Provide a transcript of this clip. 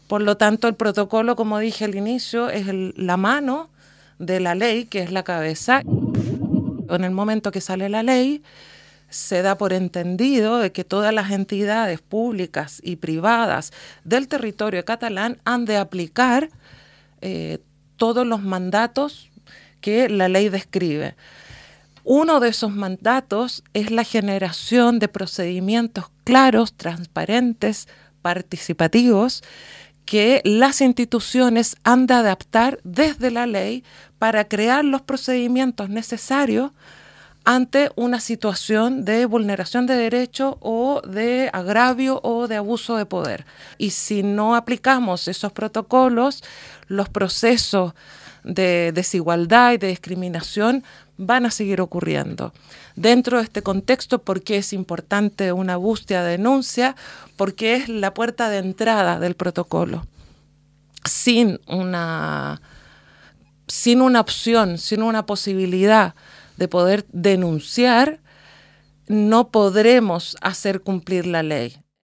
Por lo tanto, el protocolo, como dije al inicio, es la mano de la ley, que es la cabeza. En el momento que sale la ley, se da por entendido de que todas las entidades públicas y privadas del territorio catalán han de aplicar todos los mandatos que la ley describe. Uno de esos mandatos es la generación de procedimientos claros, transparentes, participativos, que las instituciones han de adaptar desde la ley para crear los procedimientos necesarios ante una situación de vulneración de derecho o de agravio o de abuso de poder. Y si no aplicamos esos protocolos, los procesos de desigualdad y de discriminación van a seguir ocurriendo. Dentro de este contexto, ¿por qué es importante una búsqueda de denuncia? Porque es la puerta de entrada del protocolo. Sin una opción, sin una posibilidad de poder denunciar, no podremos hacer cumplir la ley.